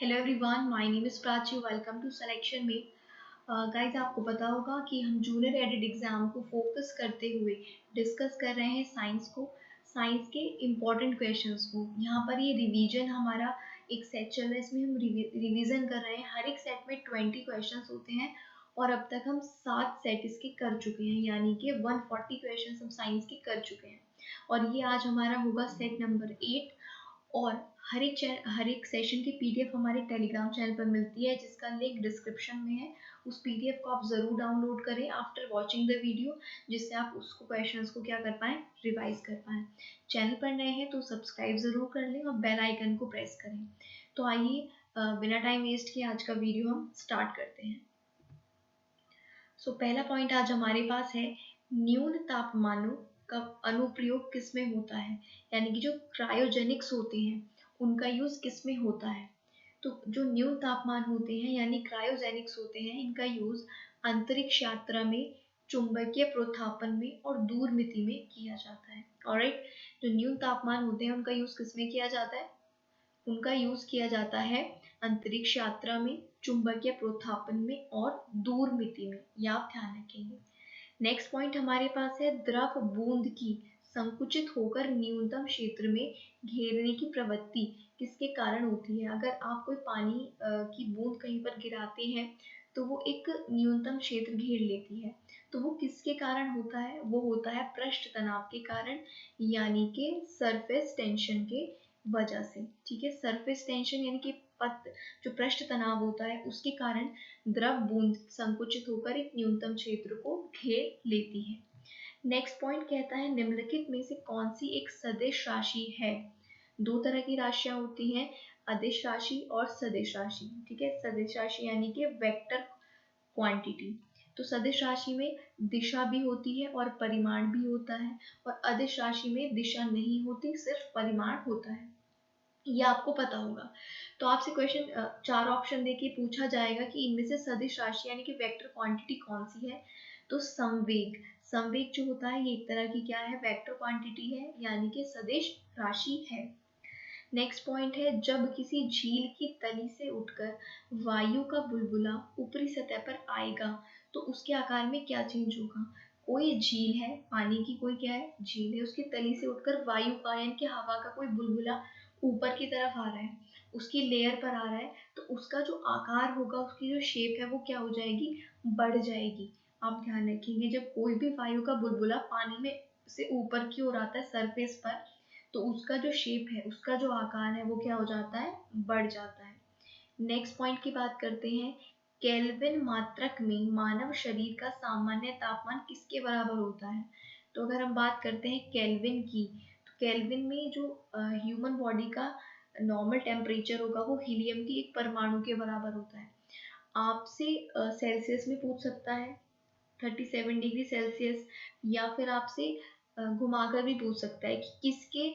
Hello everyone, my name is Prachi. Welcome to selection में। Guys, आपको पता होगा कि हम जूनियर एडिट एग्ज़ाम को फोकस करते हुए डिस्कस कर रहे हैं साइंस के इम्पॉर्टेंट क्वेश्चंस को। यहाँ पर ये रिवीजन हमारा एक सेट चल रहा है, इसमें हम रिवीजन कर रहे हैं। हर एक सेट में 20 क्वेश्चंस होते हैं और अब तक हम 7 सेट इसके कर चुके हैं, यानी कि 140 क्वेश्चंस हम साइंस के कर चुके हैं। और ये आज हमारा होगा सेट नंबर 8। और हर एक सेशन की पीडीएफ हमारे टेलीग्राम चैनल पर मिलती है, जिसका लिंक डिस्क्रिप्शन में है। उस पीडीएफ को आप ज़रूर डाउनलोड करें आफ्टर वॉचिंग द वीडियो, जिससे आप उसको क्वेश्चंस को क्या कर पाएँ, रिवाइज कर पाएँ। चैनल पर नए हैं तो सब्सक्राइब ज़रूर कर लें और बेल आइकन को प्रेस करें। तो आइए बिना टाइम वेस्ट किए आज का वीडियो हम स्टार्ट करते हैं। पहला पॉइंट आज हमारे पास है, न्यून तापमानों का अनुप्रयोग किस में होता है, यानी कि जो क्रायोजेनिक्स होते हैं उनका यूज किस में होता है। तो जो न्यून तापमान होते हैं यानी क्रायोजेनिक्स होते हैं, इनका यूज अंतरिक्ष यात्रा में, चुंबकीय प्रोत्थापन में और दूर मिति में किया जाता है। ऑलराइट, जो न्यून तापमान होते हैं उनका यूज किस में किया जाता है? उनका यूज किया जाता है अंतरिक्ष यात्रा में, चुंबकीय प्रोत्थापन में और दूर मिति में। यह आप ध्यान रखेंगे। नेक्स्ट पॉइंट हमारे पास है, द्रव बूंद की संकुचित होकर न्यूनतम क्षेत्र में घेरने की प्रवृत्ति किसके कारण होती है। अगर आप कोई पानी की बूंद कहीं पर गिराते हैं तो वो एक न्यूनतम क्षेत्र घेर लेती है, तो वो किसके कारण होता है? वो होता है पृष्ठ तनाव के कारण, यानी कि सरफेस टेंशन के वजह से। ठीक है, सरफेस टेंशन यानी कि जो पृष्ठ तनाव होता है उसके कारण द्रव बूंद संकुचित होकर एक न्यूनतम क्षेत्र को घेर लेती है। नेक्स्ट पॉइंट कहता है, निम्नलिखित में से कौन सी एक सदिश राशि है? दो तरह की राशियां होती हैं, अदिश राशि और सदिश राशि। ठीक है, सदिश राशि यानी कि वेक्टर क्वांटिटी। तो सदिश राशि में दिशा भी होती है और परिमाण भी होता है, और अदिश राशि में दिशा नहीं होती, सिर्फ परिमाण होता है। ये आपको पता होगा। तो आपसे क्वेश्चन 4 ऑप्शन देके पूछा जाएगा कि इनमें से सदिश राशि यानी कि वेक्टर क्वांटिटी कौन सी है। तो संवेग जो होता है ये एक तरह की क्या है, वेक्टर क्वांटिटी है, यानी कि सदिश राशि है। नेक्स्ट पॉइंट है, जब किसी झील की तली से उठकर वायु का बुलबुला ऊपरी सतह पर आएगा तो उसके आकार में क्या चेंज होगा। कोई झील है, पानी की कोई क्या है, झील है, उसकी तली से उठकर वायु का यानी कि हवा का कोई बुलबुला ऊपर की तरफ आ रहा है, उसकी लेयर पर आ रहा है, तो उसका जो आकार होगा, उसकी जो शेप है वो क्या हो जाएगी, बढ़ जाएगी। आप ध्यान रखेंगे, जब कोई भी वायु का बुलबुला पानी में से ऊपर की ओर आता है सरफेस पर, तो उसका जो शेप है, उसका जो आकार है वो क्या हो जाता है, बढ़ जाता है। नेक्स्ट पॉइंट की बात करते हैं, केल्विन मात्रक में मानव शरीर का सामान्य तापमान किसके बराबर होता है। तो अगर हम बात करते हैं केल्विन की, तो केल्विन में जो ह्यूमन बॉडी का नॉर्मल टेम्परेचर होगा वो हीलियम की एक परमाणु के बराबर होता है। आपसे सेल्सियस में पूछ सकता है 37 डिग्री सेल्सियस, या फिर आपसे घुमाकर भी पूछ सकता है कि किसके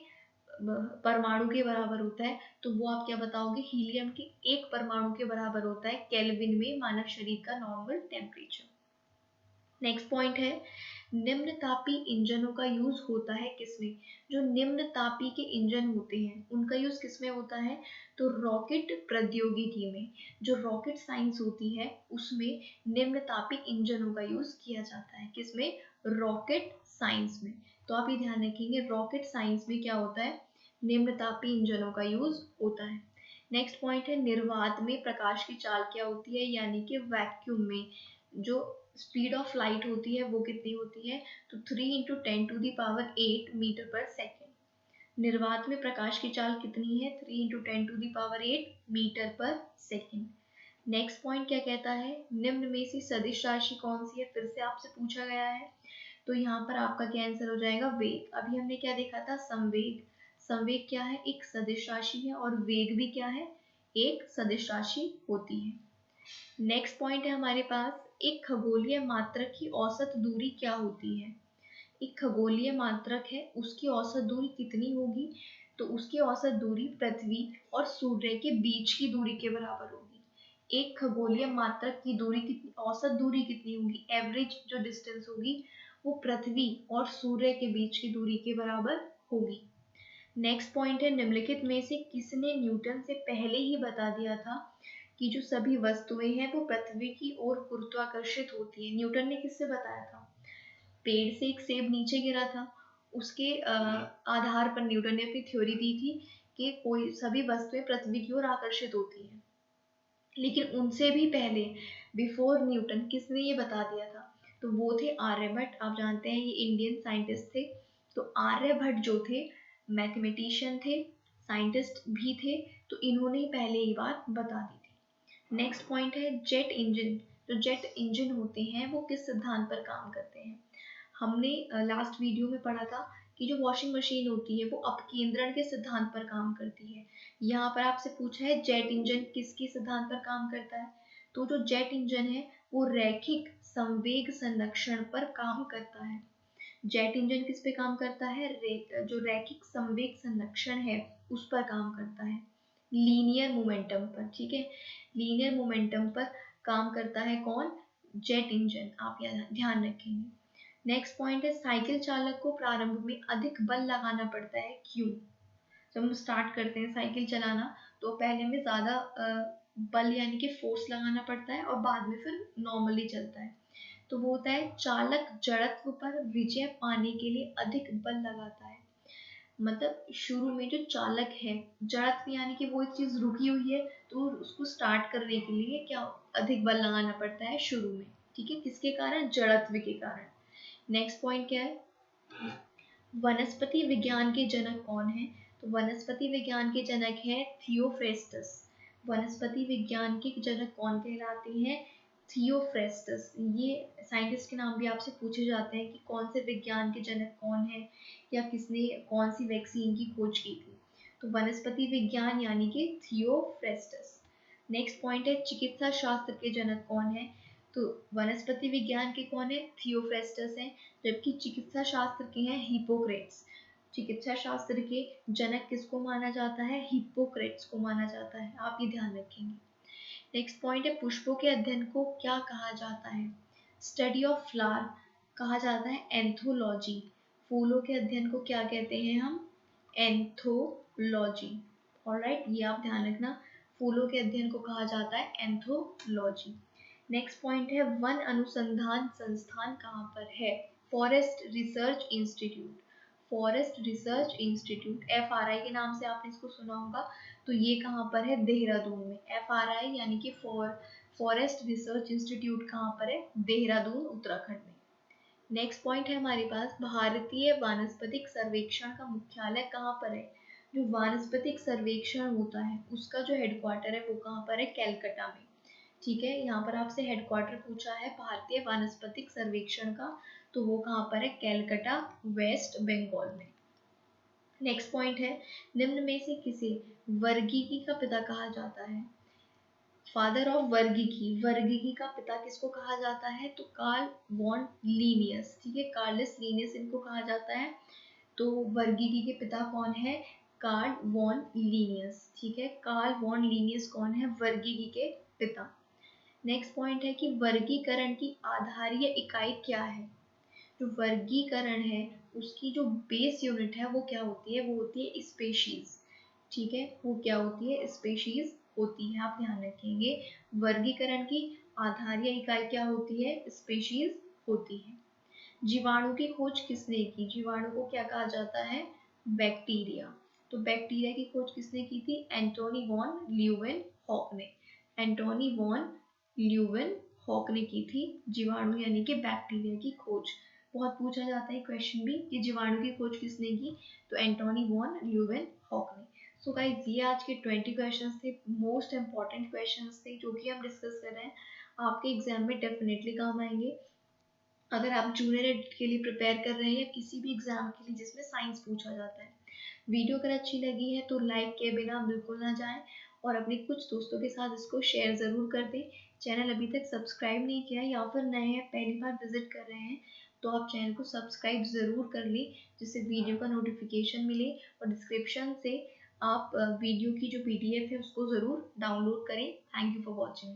परमाणु के बराबर होता है, तो वो आप क्या बताओगे, हीलियम के एक परमाणु के बराबर होता है केल्विन में मानव शरीर का नॉर्मल टेम्परेचर। नेक्स्ट पॉइंट है, निम्न तापी इंजनों का यूज होता है किसमें। जो निम्न तापी के इंजन होते हैं उनका यूज किसमें होता है, तो रॉकेट प्रौद्योगिकी में। जो रॉकेट साइंस होती है उसमें निम्न तापी इंजनों का यूज किया जाता है, किसमें, रॉकेट साइंस में। तो आप ये ध्यान रखेंगे, रॉकेट साइंस में क्या होता है, निम्न तापी इंजनों का यूज होता है। नेक्स्ट पॉइंट है, निर्वात में प्रकाश की चाल क्या होती है, यानी कि वैक्यूम में जो स्पीड ऑफ लाइट होती है वो कितनी होती है, तो 3 × 10⁸ मीटर पर सेकेंड। निर्वात में प्रकाश की चाल कितनी है, 3 × 10⁸ मीटर पर सेकेंड। नेक्स्ट पॉइंट क्या कहता है, निम्न में से सदिश राशि कौन सी है, फिर से आपसे पूछा गया है। तो यहाँ पर आपका क्या आंसर हो जाएगा, वेग। अभी हमने क्या देखा था, संवेग। संवेग क्या है, एक सदिश राशि है, और वेग भी क्या है, एक सदिश राशि होती है। नेक्स्ट पॉइंट है हमारे पास, एक खगोलीय मात्रक की औसत दूरी क्या होती है। एक खगोलीय मात्रक है, उसकी औसत दूरी कितनी होगी, तो उसकी औसत दूरी पृथ्वी और सूर्य के बीच की दूरी के बराबर होगी। एक खगोलीय मात्रक की दूरी कितनी, औसत दूरी कितनी होगी, एवरेज जो डिस्टेंस होगी वो पृथ्वी और सूर्य के बीच की दूरी के बराबर होगी। नेक्स्ट पॉइंट है, निम्नलिखित में से किसने न्यूटन से पहले ही बता दिया था कि जो सभी वस्तुएं हैं वो पृथ्वी की ओर गुरुत्वाकर्षित होती है? न्यूटन ने किससे बताया था? पेड़ से एक सेब नीचे गिरा था, उसके आधार पर न्यूटन ने अपनी थ्योरी दी थी कि कोई सभी वस्तुएं पृथ्वी की ओर आकर्षित होती हैं। लेकिन उनसे भी पहले, बिफोर न्यूटन, किसने ये बता दिया था? तो वो थे आर्यभट्ट। आप जानते हैं ये इंडियन साइंटिस्ट थे। तो आर्यभट्ट जो थे मैथमेटिशियन थे, साइंटिस्ट भी थे, तो इन्होंने पहले ही बात बता दी थी। नेक्स्ट पॉइंट है जेट इंजन। जो जेट इंजन होते हैं वो किस सिद्धांत पर काम करते हैं? हमने लास्ट वीडियो में पढ़ा था कि जो वॉशिंग मशीन होती है वो अपकेंद्रण के सिद्धांत पर काम करती है। यहाँ पर आपसे पूछा है जेट इंजन किसके सिद्धांत पर काम करता है? तो जो जेट इंजन है वो रैखिक संवेग संरक्षण पर काम करता है। जेट इंजन किस पे काम करता है? जो रैखिक संवेग संरक्षण है उस पर काम करता है, लीनियर मोमेंटम पर। ठीक है, लीनियर मोमेंटम पर काम करता है कौन? Jet engine. आप ध्यान रखेंगे। नेक्स्ट पॉइंट है, साइकिल चालक को प्रारंभ में अधिक बल लगाना पड़ता है, क्यों? जब हम स्टार्ट करते हैं साइकिल चलाना तो पहले में ज़्यादा बल यानी कि फोर्स लगाना पड़ता है और बाद में फिर नॉर्मली चलता है। तो वो होता है चालक जड़त्व पर विजय पाने के लिए अधिक बल लगाता है। मतलब शुरू में जो चालक है, जड़त्व यानी कि वो एक चीज रुकी हुई है तो उसको स्टार्ट करने के लिए क्या अधिक बल लगाना पड़ता है शुरू में। ठीक है, किसके कारण? जड़त्व के कारण। नेक्स्ट पॉइंट क्या है, वनस्पति विज्ञान के जनक कौन है? तो वनस्पति विज्ञान के जनक है थियोफ्रेस्टस। वनस्पति विज्ञान के जनक कौन कहलाते हैं? थियोफ्रेस्टस। ये साइंटिस्ट के नाम भी आपसे पूछे जाते हैं कि कौन से विज्ञान के जनक कौन है या किसने कौन सी वैक्सीन की खोज की थी। तो वनस्पति विज्ञान यानी कि थियोफ्रेस्टस। नेक्स्ट पॉइंट है, चिकित्सा शास्त्र के जनक कौन है? तो वनस्पति विज्ञान के कौन है? थियोफ्रेस्टस हैं, जबकि चिकित्सा शास्त्र के हैं हिप्पोक्रेट्स। चिकित्सा शास्त्र के जनक किसको माना जाता है? हिप्पोक्रेट्स को माना जाता है। आप ये ध्यान रखेंगे। नेक्स्ट पॉइंट है, पुष्पों के अध्ययन को क्या कहा जाता है? स्टडी ऑफ फ्लावर कहा जाता है एंथोलॉजी। फूलों के अध्ययन को क्या कहते हैं हम? एंथोलॉजी। ऑलराइट, ये आप ध्यान रखना, फूलों के अध्ययन को कहा जाता है एंथोलॉजी। नेक्स्ट पॉइंट है, वन अनुसंधान संस्थान कहाँ पर है? Forest research institute. Forest research institute, FRI के नाम से आपने इसको सुना होगा। तो ये कहाँ पर है? देहरादून में। FRI यानी कि फॉरेस्ट रिसर्च इंस्टीट्यूट कहाँ पर है? देहरादून, उत्तराखंड में। नेक्स्ट पॉइंट है हमारे पास, भारतीय वानस्पतिक सर्वेक्षण का मुख्यालय कहाँ पर है? जो वानस्पतिक सर्वेक्षण होता है उसका जो हेडक्वार्टर है वो कहाँ पर है? कैलकाटा में। ठीक है, यहाँ पर आपसे हेडक्वार्टर पूछा है भारतीय वानस्पतिक सर्वेक्षण का, तो वो कहाँ पर है? कैलकाटा, वेस्ट बंगाल में। नेक्स्ट पॉइंट है, निम्न में से किसे वर्गीकी का पिता कहा जाता है? Father of वर्गीकी। वर्गीकी का पिता किसको कहा जाता है? तो कार्ल वॉन लीनियस। ठीक है, कार्लस लीनियस इनको कहा जाता है। तो वर्गीकी के पिता कौन है? Carl von Linnaeus. ठीक है, कार्ल वॉन लीनियस कौन है? वर्गीकी के पिता। नेक्स्ट पॉइंट है कि वर्गीकरण की आधारीय इकाई क्या है? जो वर्गीकरण है उसकी जो बेस यूनिट है वो क्या होती है? वो होती है स्पेशीज। ठीक है, वो क्या होती है? स्पेशीज होती है। आप ध्यान रखेंगे, वर्गीकरण की आधारीय इकाई क्या होती है? स्पेशीज होती है। जीवाणु की खोज किसने की? जीवाणु को क्या कहा जाता है? बैक्टीरिया। तो बैक्टीरिया की खोज किसने की थी? एंटोनी वॉन ल्यूवेनहॉक ने। एंटोनी वॉन ल्यूवेनहॉक ने की थी जीवाणु यानी कि बैक्टीरिया की खोज। बहुत पूछा जाता है क्वेश्चन भी कि जीवाणु की खोज किसने की? तो एंटोनी वॉन ल्यूवेनहॉक ने। सो गाइस, ये आज के 20 क्वेश्चंस थे, मोस्ट इंपॉर्टेंट क्वेश्चंस थे जो कि हम डिस्कस कर रहे हैं। आपके एग्जाम में डेफिनेटली काम आएंगे। अगर आप जूनियर एडिट के लिए प्रिपेयर कर रहे हैं या किसी भी एग्जाम के लिए जिसमें साइंस पूछा जाता है। वीडियो अगर अच्छी लगी है तो लाइक किए बिना बिल्कुल ना जाएं और अपने कुछ दोस्तों के साथ इसको शेयर ज़रूर कर दें। चैनल अभी तक सब्सक्राइब नहीं किया या फिर नए हैं, पहली बार विजिट कर रहे हैं, तो आप चैनल को सब्सक्राइब ज़रूर कर लें जिससे वीडियो का नोटिफिकेशन मिले। और डिस्क्रिप्शन से आप वीडियो की जो PDF है उसको ज़रूर डाउनलोड करें। Thank you for watching.